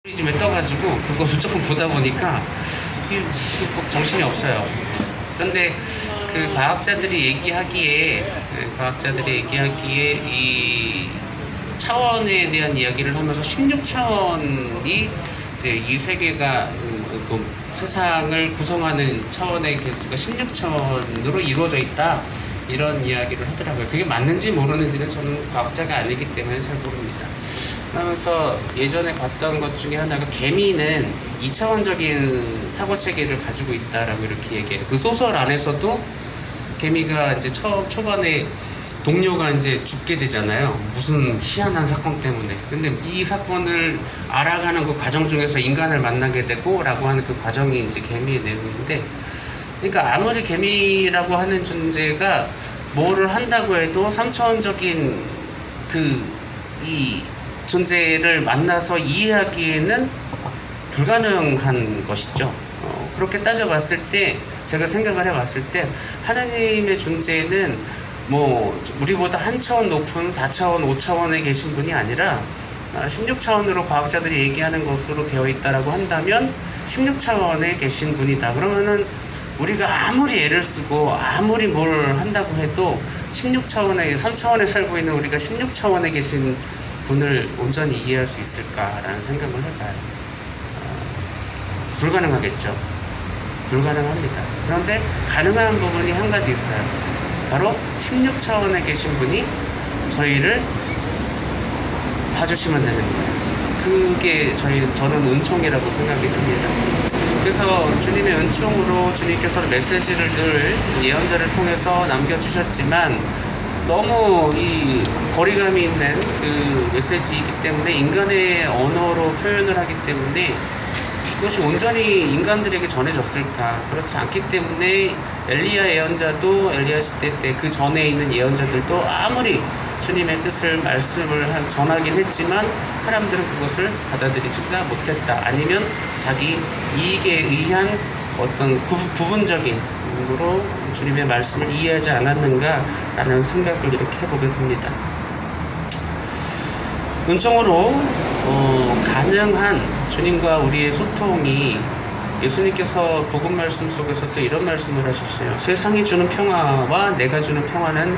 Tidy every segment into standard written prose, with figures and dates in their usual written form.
요즘에 떠가지고 그것을 조금 보다 보니까 뭐 정신이 없어요. 그런데 그 과학자들이 얘기하기에 이 차원에 대한 이야기를 하면서 16차원이 이제 이 세계가 그 세상을 구성하는 차원의 개수가 16차원으로 이루어져 있다, 이런 이야기를 하더라고요. 그게 맞는지 모르는지는 저는 과학자가 아니기 때문에 잘 모릅니다. 그러면서 예전에 봤던 것 중에 하나가 개미는 2차원적인 사고체계를 가지고 있다라고 이렇게 얘기해요. 그 소설 안에서도 개미가 이제 초반에 동료가 이제 죽게 되잖아요. 무슨 희한한 사건 때문에. 근데 이 사건을 알아가는 그 과정 중에서 인간을 만나게 되고 라고 하는 그 과정이 이제 개미의 내용인데, 그러니까 아무리 개미라고 하는 존재가 뭐를 한다고 해도 3차원적인 이 존재를 만나서 이해하기에는 불가능한 것이죠. 그렇게 따져봤을 때, 제가 생각을 해봤을 때 하나님의 존재는 뭐 우리보다 한 차원 높은 4차원, 5차원에 계신 분이 아니라 16차원으로 과학자들이 얘기하는 것으로 되어 있다라고 한다면 16차원에 계신 분이다. 그러면은 우리가 아무리 애를 쓰고 아무리 뭘 한다고 해도 16차원에, 3차원에 살고 있는 우리가 16차원에 계신 분을 온전히 이해할 수 있을까라는 생각을 해봐요. 불가능하겠죠. 불가능합니다. 그런데 가능한 부분이 한 가지 있어요. 바로 16차원에 계신 분이 저희를 봐주시면 되는 거예요. 그게 저는 은총이라고 생각이 듭니다. 그래서 주님의 은총으로 주님께서 메시지를 늘 예언자를 통해서 남겨주셨지만, 너무 이 거리감이 있는 그 메시지이기 때문에 인간의 언어로 표현을 하기 때문에 그것이 온전히 인간들에게 전해졌을까? 그렇지 않기 때문에 엘리야 예언자도 엘리야 시대 때 그 전에 있는 예언자들도 아무리 주님의 뜻을 말씀을 전하긴 했지만 사람들은 그것을 받아들이지가 못했다. 아니면 자기 이익에 의한 어떤 부분적인 으로 주님의 말씀을 이해하지 않았는가라는 생각을 이렇게 해보게 됩니다. 은총으로 가능한 주님과 우리의 소통이, 예수님께서 복음 말씀 속에서 또 이런 말씀을 하셨어요. 세상이 주는 평화와 내가 주는 평화는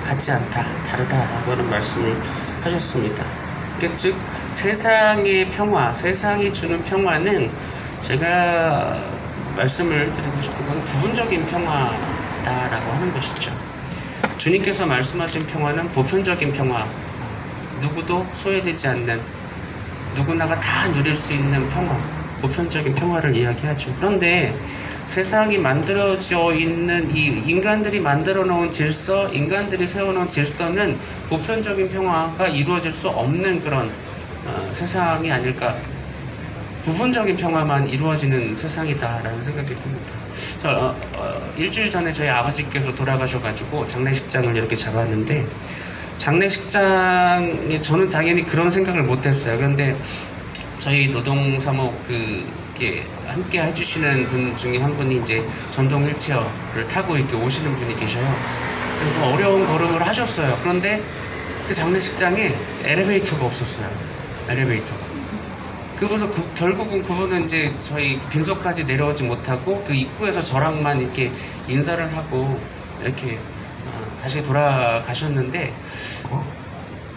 같지 않다, 다르다라고 하는 말씀을 하셨습니다. 즉 세상의 평화, 세상이 주는 평화는, 제가 말씀을 드리고 싶은 건 부분적인 평화다라고 하는 것이죠. 주님께서 말씀하신 평화는 보편적인 평화, 누구도 소외되지 않는, 누구나가 다 누릴 수 있는 평화, 보편적인 평화를 이야기하죠. 그런데 세상이 만들어져 있는 이 인간들이 만들어 놓은 질서, 인간들이 세워놓은 질서는 보편적인 평화가 이루어질 수 없는 그런 세상이 아닐까, 부분적인 평화만 이루어지는 세상이다라는 생각이 듭니다. 일주일 전에 저희 아버지께서 돌아가셔가지고 장례식장을 이렇게 잡았는데, 장례식장에 저는 당연히 그런 생각을 못했어요. 그런데 저희 노동사목 이렇게 함께 해주시는 분 중에 한 분이 이제 전동 휠체어를 타고 이렇게 오시는 분이 계셔요. 그래서 어려운 걸음을 하셨어요. 그런데 그 장례식장에 엘리베이터가 없었어요. 엘리베이터가. 결국은 그분은 이제 저희 빈소까지 내려오지 못하고 그 입구에서 저랑만 이렇게 인사를 하고 이렇게 다시 돌아가셨는데,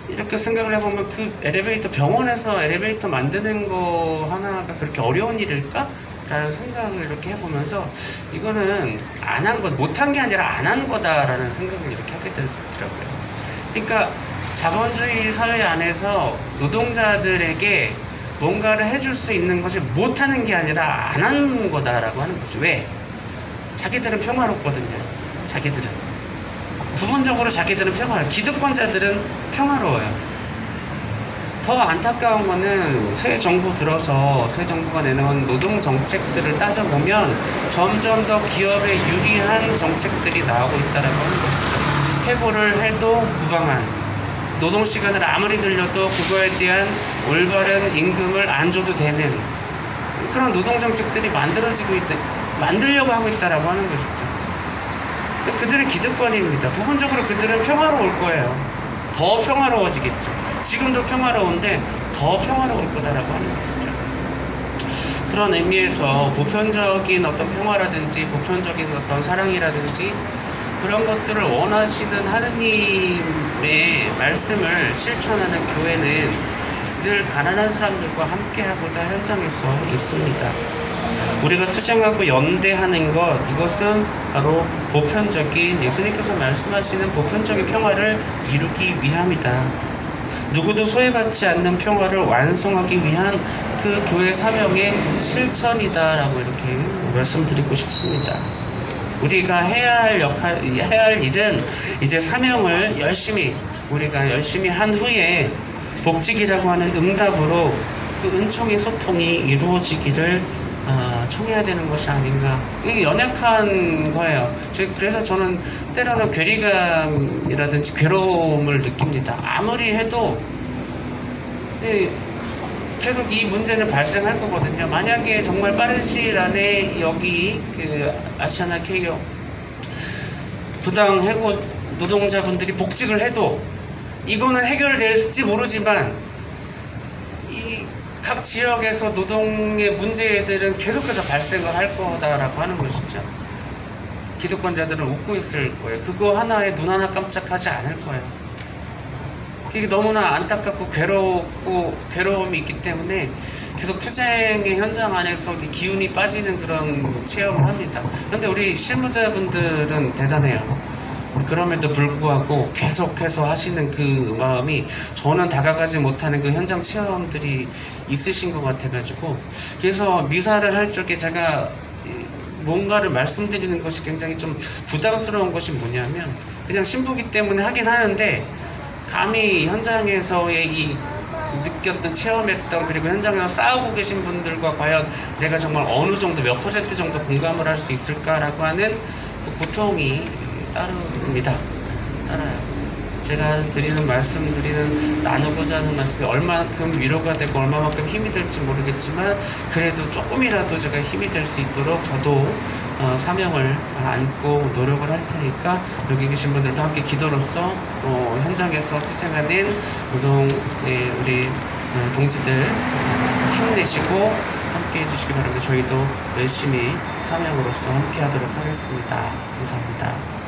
이렇게 생각을 해보면 그 엘리베이터, 병원에서 엘리베이터 만드는 거 하나가 그렇게 어려운 일일까? 라는 생각을 이렇게 해보면서, 이거는 안 한 것, 못한 게 아니라 안 한 거다라는 생각을 이렇게 하게 되더라고요. 그러니까 자본주의 사회 안에서 노동자들에게 뭔가를 해줄 수 있는 것이 못하는 게 아니라 안 하는 거다라고 하는 거지. 왜? 자기들은 평화롭거든요. 자기들은 부분적으로 자기들은 평화로워요. 기득권자들은 평화로워요. 더 안타까운 거는 새 정부 들어서 새 정부가 내놓은 노동 정책들을 따져보면 점점 더 기업에 유리한 정책들이 나오고 있다라고 하는 것이죠. 해고를 해도 무방한, 노동시간을 아무리 늘려도 그거에 대한 올바른 임금을 안 줘도 되는 그런 노동정책들이 만들려고 하고 있다라고 하는 것이죠. 그들은 기득권입니다. 부분적으로 그들은 평화로울 거예요. 더 평화로워지겠죠. 지금도 평화로운데 더 평화로울 거다라고 하는 것이죠. 그런 의미에서 보편적인 어떤 평화라든지 보편적인 어떤 사랑이라든지 그런 것들을 원하시는 하느님의 말씀을 실천하는 교회는 늘 가난한 사람들과 함께하고자 현장에서 있습니다. 우리가 투쟁하고 연대하는 것, 이것은 바로 보편적인 예수님께서 말씀하시는 보편적인 평화를 이루기 위함이다. 누구도 소외받지 않는 평화를 완성하기 위한 그 교회 사명의 실천이다라고 이렇게 말씀드리고 싶습니다. 우리가 해야 할 일은 이제 사명을 우리가 열심히 한 후에 복직이라고 하는 응답으로 그 은총의 소통이 이루어지기를 청해야 되는 것이 아닌가. 이게 연약한 거예요. 그래서 저는 때로는 괴리감이라든지 괴로움을 느낍니다. 아무리 해도 계속 이 문제는 발생할 거거든요. 만약에 정말 빠른 시일 안에 여기 그 아시아나 K요 부당 해고 노동자분들이 복직을 해도 이거는 해결될지 모르지만 이 각 지역에서 노동의 문제들은 계속해서 발생을 할 거다라고 하는 것이죠. 기득권자들은 웃고 있을 거예요. 그거 하나에 눈 하나 깜짝하지 않을 거예요. 그게 너무나 안타깝고 괴로움이 있기 때문에 계속 투쟁의 현장 안에서 기운이 빠지는 그런 체험을 합니다. 그런데 우리 실무자분들은 대단해요. 그럼에도 불구하고 계속해서 하시는 그 마음이 저는 다가가지 못하는 그 현장 체험들이 있으신 것 같아가지고, 그래서 미사를 할 적에 제가 뭔가를 말씀드리는 것이 굉장히 좀 부담스러운 것이 뭐냐면, 그냥 신부기 때문에 하긴 하는데 감히 현장에서의 이 느꼈던, 체험했던, 그리고 현장에서 싸우고 계신 분들과 과연 내가 정말 어느 정도 몇 % 정도 공감을 할 수 있을까라고 하는 그 고통이 따라요. 제가 나누고자 하는 말씀이 얼마만큼 위로가 되고 얼마만큼 힘이 될지 모르겠지만, 그래도 조금이라도 제가 힘이 될 수 있도록 저도 사명을 안고 노력을 할 테니까, 여기 계신 분들도 함께 기도로서 또 현장에서 투쟁하는 우리 동지들 힘내시고 함께 해주시기 바랍니다. 저희도 열심히 사명으로서 함께 하도록 하겠습니다. 감사합니다.